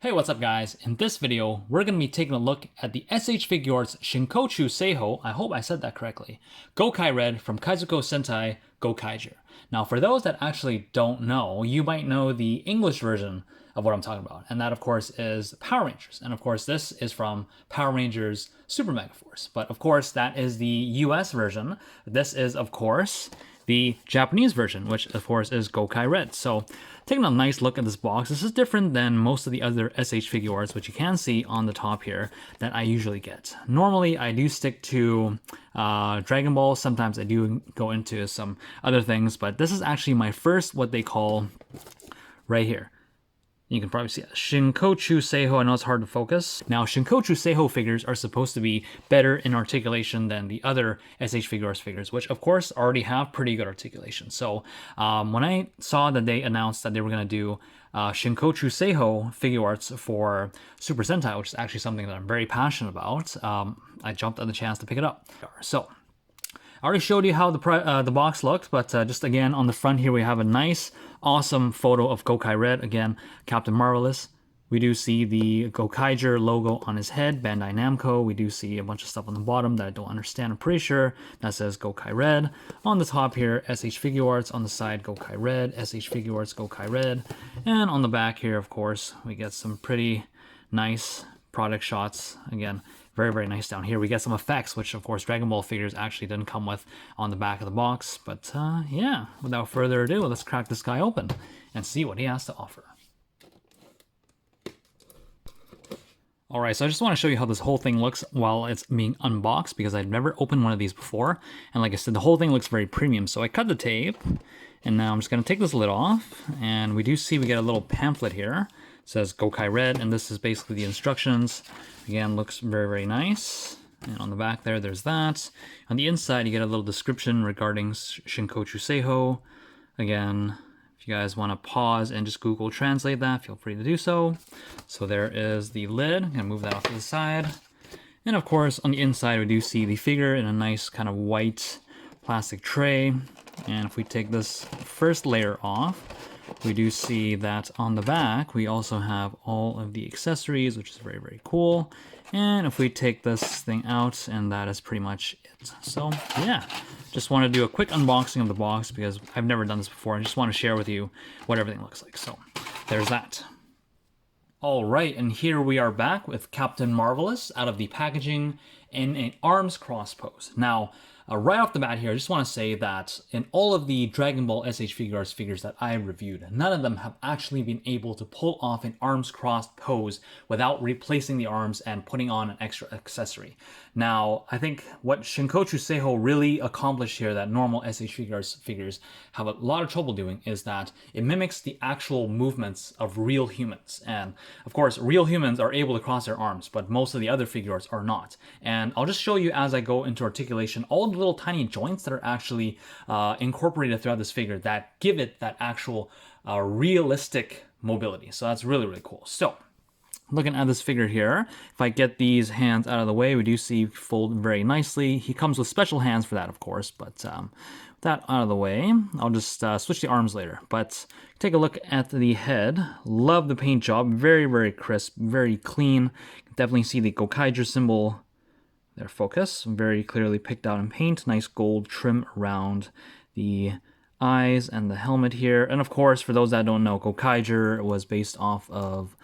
Hey, what's up guys? In this video, we're going to be taking a look at the SH Figuarts Shinkocchou Seihou, I hope I said that correctly, Gokai Red from Kaizoku Sentai Gokaiger. Now for those that actually don't know, you might know the English version of what I'm talking about, and that of course is Power Rangers. And of course this is from Power Rangers Super Mega Force. But of course that is the US version. This is of course the Japanese version, which of course is Gokai Red. So taking a nice look at this box, this is different than most of the other SH Figuarts, which you can see on the top here, that I usually get. Normally I do stick to Dragon Ball, sometimes I do go into some other things, but this is actually my first, what they call, right here. You can probably see it. Shinkocchou Seihou. I know it's hard to focus. Now, Shinkocchou Seihou figures are supposed to be better in articulation than the other SH Figuarts figures, which of course already have pretty good articulation. So when I saw that they announced that they were going to do Shinkocchou Seihou Figuarts for Super Sentai, which is actually something that I'm very passionate about, I jumped at the chance to pick it up. So I already showed you how the box looked, but just again on the front here we have a nice, awesome photo of Gokai Red, again, Captain Marvelous. We do see the Gokaiger logo on his head, Bandai Namco. We do see a bunch of stuff on the bottom that I don't understand, I'm pretty sure. That says Gokai Red. On the top here, SH Figuarts. On the side, Gokai Red, SH Figuarts, Gokai Red. And on the back here, of course, we get some pretty nice product shots. Again, very, very nice down here. We get some effects, which of course Dragon Ball figures actually didn't come with on the back of the box. But yeah, without further ado, let's crack this guy open and see what he has to offer. Alright, so I just want to show you how this whole thing looks while it's being unboxed, because I've never opened one of these before. And like I said, the whole thing looks very premium. So I cut the tape, and now I'm just going to take this lid off. And we do see we get a little pamphlet here. It says Gokai Red, and this is basically the instructions. Again, looks very, very nice. And on the back there, there's that. On the inside, you get a little description regarding Shinkocchou Seihou. Again, if you guys want to pause and just Google translate that, feel free to do so. So there is the lid. I'm going to move that off to the side. And of course, on the inside, we do see the figure in a nice kind of white plastic tray. And if we take this first layer off, we do see that on the back, we also have all of the accessories, which is very, very cool. And if we take this thing out, and that is pretty much it. So yeah, just want to do a quick unboxing of the box because I've never done this before. I just want to share with you what everything looks like. So there's that. All right, and here we are back with Captain Marvelous out of the packaging in an arms cross pose. Now, right off the bat here, I just want to say that in all of the Dragon Ball SH Figuarts figures that I reviewed, none of them have actually been able to pull off an arms crossed pose without replacing the arms and putting on an extra accessory. Now, I think what Shinkocchou Seihou really accomplished here that normal SH Figuarts figures have a lot of trouble doing is that it mimics the actual movements of real humans. And of course, real humans are able to cross their arms, but most of the other Figuarts are not. And I'll just show you as I go into articulation all the little tiny joints that are actually incorporated throughout this figure that give it that actual realistic mobility. So that's really, really cool. So looking at this figure here, if I get these hands out of the way, we do see fold very nicely. He comes with special hands for that, of course, but that out of the way, I'll just switch the arms later. But take a look at the head. Love the paint job. Very, very crisp, very clean. You can definitely see the Gokaiger symbol. Their focus, very clearly picked out in paint. Nice gold trim around the eyes and the helmet here. And of course, for those that don't know, Gokaiger was based off of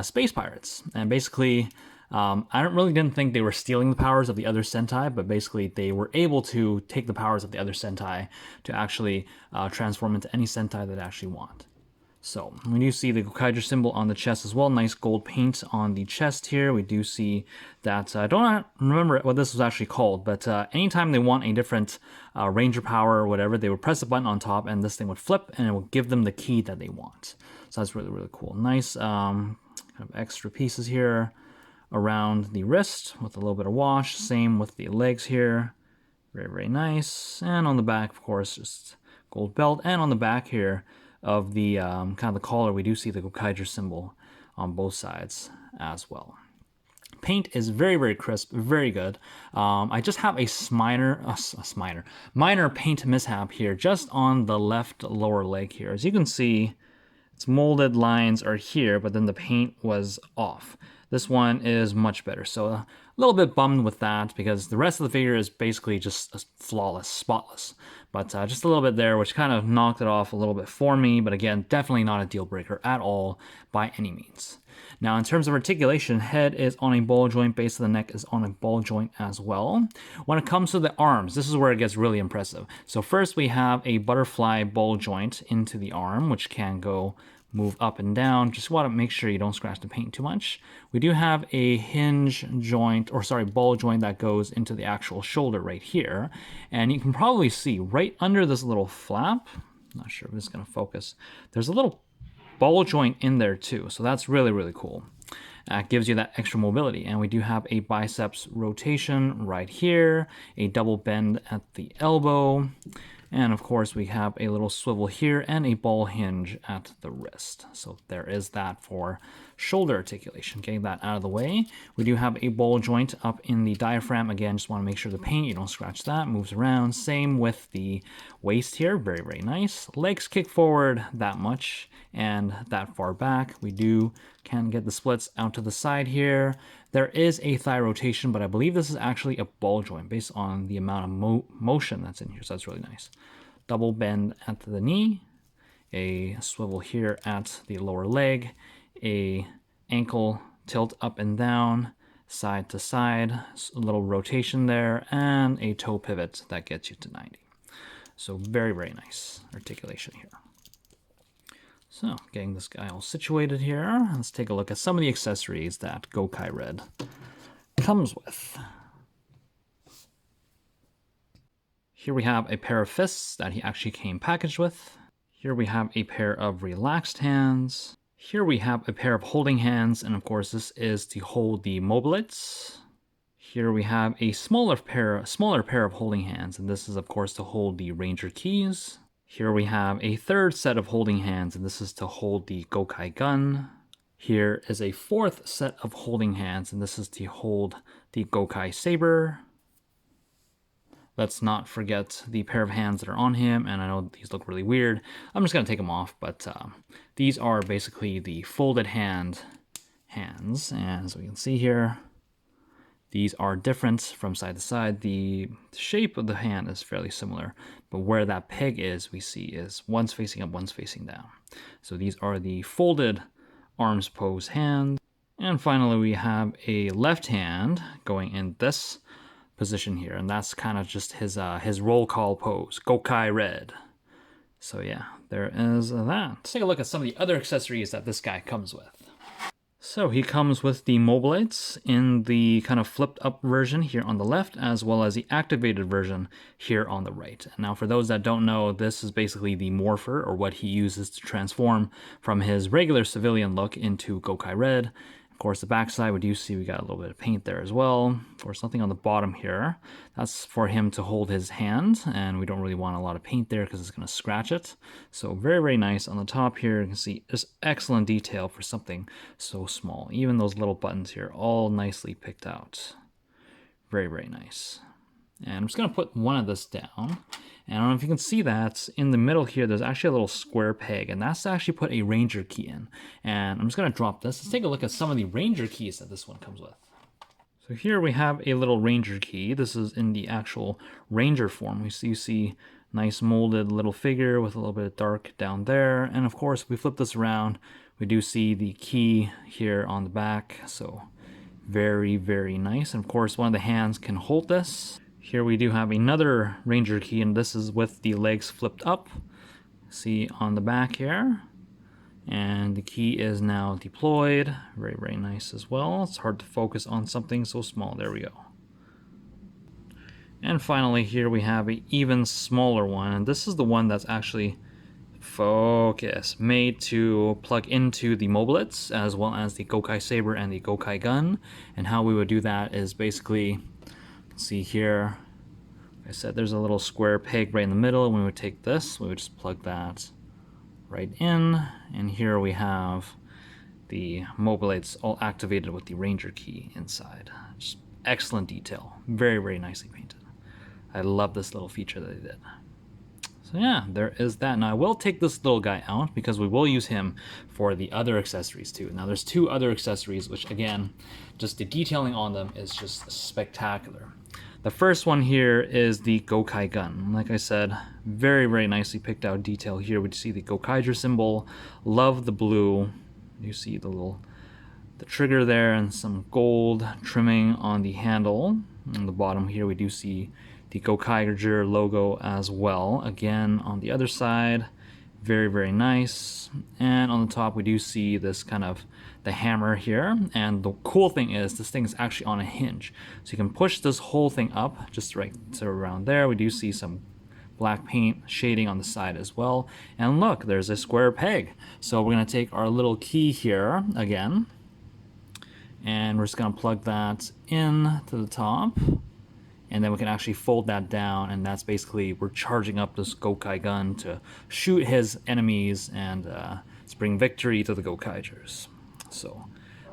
Space Pirates. And basically, I really didn't think they were stealing the powers of the other Sentai, but basically they were able to take the powers of the other Sentai to actually transform into any Sentai that they actually want. So we do see the Gokaiger symbol on the chest as well. Nice gold paint on the chest here. We do see that, I don't remember what this was actually called, but anytime they want a different Ranger power or whatever, they would press a button on top and this thing would flip and it will give them the key that they want. So that's really, really cool. Nice kind of extra pieces here around the wrist with a little bit of wash. Same with the legs here. Very, very nice. And on the back, of course, just gold belt. And on the back here, of the kind of the collar, we do see the Gokaiger symbol on both sides as well. Paint is very, very crisp, very good. I just have a minor paint mishap here, just on the left lower leg here. As you can see, its molded lines are here, but then the paint was off. This one is much better. So a little bit bummed with that because the rest of the figure is basically just flawless, spotless. But just a little bit there, which kind of knocked it off a little bit for me. But again, definitely not a deal breaker at all by any means. Now, in terms of articulation, head is on a ball joint, base of the neck is on a ball joint as well. When it comes to the arms, this is where it gets really impressive. So first we have a butterfly ball joint into the arm, which can go move up and down. Just want to make sure you don't scratch the paint too much. We do have a hinge joint, or sorry, ball joint that goes into the actual shoulder right here. And you can probably see right under this little flap, not sure if it's going to focus, there's a little ball joint in there too. So that's really, really cool. It gives you that extra mobility. And we do have a biceps rotation right here, a double bend at the elbow, and of course we have a little swivel here and a ball hinge at the wrist. So there is that for shoulder articulation. Getting that out of the way. We do have a ball joint up in the diaphragm. Again, just want to make sure the paint, you don't scratch that, moves around. Same with the waist here. Very, very nice. Legs kick forward that much and that far back. We can get the splits out to the side here. There is a thigh rotation, but I believe this is actually a ball joint based on the amount of motion that's in here. So that's really nice. Double bend at the knee, a swivel here at the lower leg, a ankle tilt up and down, side to side, a little rotation there, and a toe pivot that gets you to 90. So very, very nice articulation here. So getting this guy all situated here, let's take a look at some of the accessories that Gokai Red comes with. Here we have a pair of fists that he actually came packaged with. Here we have a pair of relaxed hands. Here we have a pair of holding hands, and of course this is to hold the mobilites. Here we have a smaller pair of holding hands, and this is of course to hold the Ranger keys. Here we have a third set of holding hands, and this is to hold the Gokai gun. Here is a fourth set of holding hands, and this is to hold the Gokai saber. Let's not forget the pair of hands that are on him, and I know these look really weird. I'm just going to take them off, but these are basically the folded hands, and as we can see here, these are different from side to side. The shape of the hand is fairly similar, but where that peg is, we see is one's facing up, one's facing down. So these are the folded arms pose hands. And finally, we have a left hand going in this position here, and that's kind of just his roll call pose, Gokai Red. So yeah, there is that. Let's take a look at some of the other accessories that this guy comes with. So he comes with the mobilites in the kind of flipped up version here on the left, as well as the activated version here on the right. Now for those that don't know, this is basically the morpher, or what he uses to transform from his regular civilian look into Gokai Red. Of course, the backside, we do see we got a little bit of paint there as well. Of course, nothing on the bottom here. That's for him to hold his hand, and we don't really want a lot of paint there because it's going to scratch it. So very, very nice. On the top here, you can see just excellent detail for something so small. Even those little buttons here, all nicely picked out. Very, very nice. And I'm just going to put one of this down. And I don't know if you can see that in the middle here, there's actually a little square peg, and that's to actually put a Ranger key in. And I'm just going to drop this. Let's take a look at some of the Ranger keys that this one comes with. So here we have a little Ranger key. This is in the actual Ranger form. You see nice molded little figure with a little bit of dark down there. And of course, if we flip this around, we do see the key here on the back. So very, very nice. And of course, one of the hands can hold this. Here we do have another Ranger key, and this is with the legs flipped up. See on the back here. And the key is now deployed. Very, very nice as well. It's hard to focus on something so small. There we go. And finally, here we have an even smaller one. And this is the one that's actually made to plug into the mobilites, as well as the Gokai saber and the Gokai gun. And how we would do that is basically, see here, like I said, there's a little square peg right in the middle. When we would take this, we would just plug that right in, and here we have the mobilites all activated with the Ranger key inside. Just excellent detail. Very, very nicely painted. I love this little feature that they did. So yeah, there is that. Now I will take this little guy out because we will use him for the other accessories too. Now there's two other accessories which again, just the detailing on them is just spectacular. The first one here is the Gokai gun. Like I said, very, very nicely picked out detail here. We see the Gokaiger symbol. Love the blue. You see the trigger there and some gold trimming on the handle. On the bottom here we do see the Gokaiger logo as well. Again, on the other side, very, very nice. And on the top we do see this kind of the hammer here, and the cool thing is this thing is actually on a hinge, so you can push this whole thing up just right to around there. We do see some black paint shading on the side as well, and look, there's a square peg. So we're going to take our little key here again, and we're just going to plug that in to the top, and then we can actually fold that down, and that's basically we're charging up this Gokai gun to shoot his enemies and bring victory to the Gokaigers. So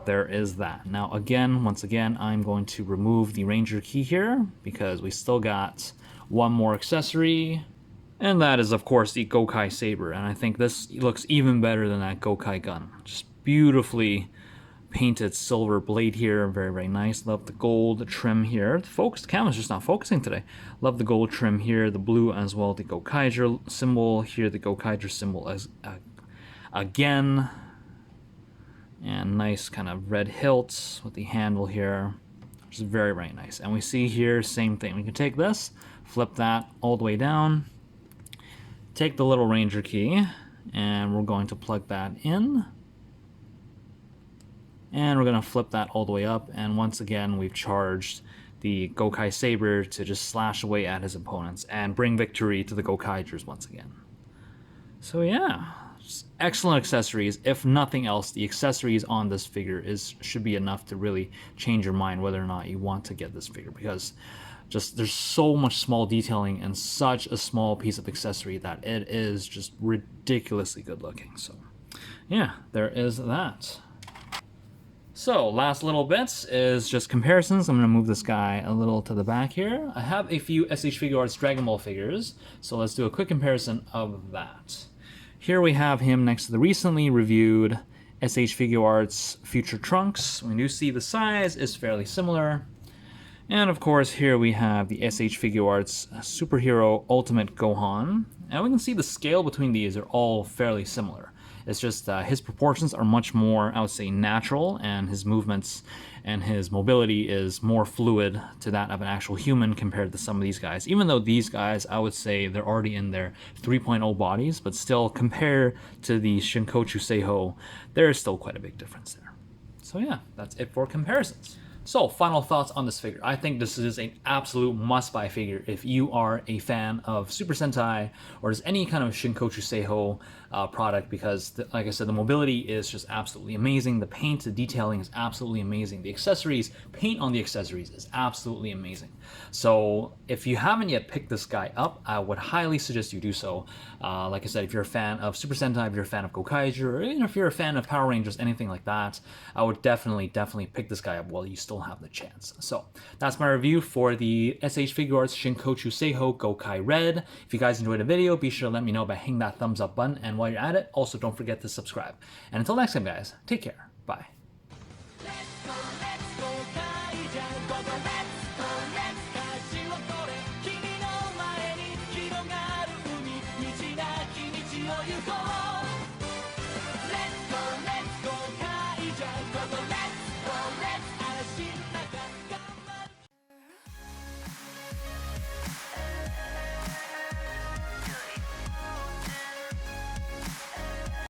there is that. Now again, once again, I'm going to remove the Ranger key here because we still got one more accessory, and that is of course the Gokai saber, and I think this looks even better than that Gokai gun. Just beautifully painted silver blade here, very, very nice. Love the gold trim here. The camera's just not focusing today. Love the gold trim here, the blue as well, the Gokaiger symbol here, the Gokaiger symbol as again. And nice kind of red hilts with the handle here, which is very, very nice. And we see here, same thing. We can take this, flip that all the way down, take the little Ranger key, and we're going to plug that in. And we're going to flip that all the way up, and once again, we've charged the Gokai Saber to just slash away at his opponents and bring victory to the Gokaigers once again. So yeah. Excellent accessories. If nothing else, the accessories on this figure should be enough to really change your mind whether or not you want to get this figure, because just there's so much small detailing and such a small piece of accessory that it is just ridiculously good looking. So yeah, there is that. So last little bits is just comparisons. I'm going to move this guy a little to the back here. I have a few SH Figuarts Dragon Ball figures, so let's do a quick comparison of that. Here we have him next to the recently reviewed SH Figuarts Future Trunks. We do see the size is fairly similar. And of course here we have the SH Figuarts Superhero Ultimate Gohan. And we can see the scale between these are all fairly similar. It's just his proportions are much more, I would say, natural, and his movements and his mobility is more fluid to that of an actual human compared to some of these guys. Even though these guys, I would say, they're already in their 3.0 bodies, but still, compared to the Shinkocchou Seihou, there is still quite a big difference there. So yeah, that's it for comparisons. So, final thoughts on this figure. I think this is an absolute must-buy figure if you are a fan of Super Sentai or just any kind of Shinkocchou Seihou product, because, like I said, the mobility is just absolutely amazing. The paint, the detailing is absolutely amazing. The accessories, paint on the accessories is absolutely amazing. So, if you haven't yet picked this guy up, I would highly suggest you do so. Like I said, if you're a fan of Super Sentai, if you're a fan of Gokaiger, or even if you're a fan of Power Rangers, anything like that, I would definitely pick this guy up while you still have the chance. So that's my review for the SH Figuarts Shinkocchou Seihou Gokai Red. If you guys enjoyed the video, be sure to let me know by hitting that thumbs up button, and while you're at it, also don't forget to subscribe. And until next time, guys, take care. Bye. You go.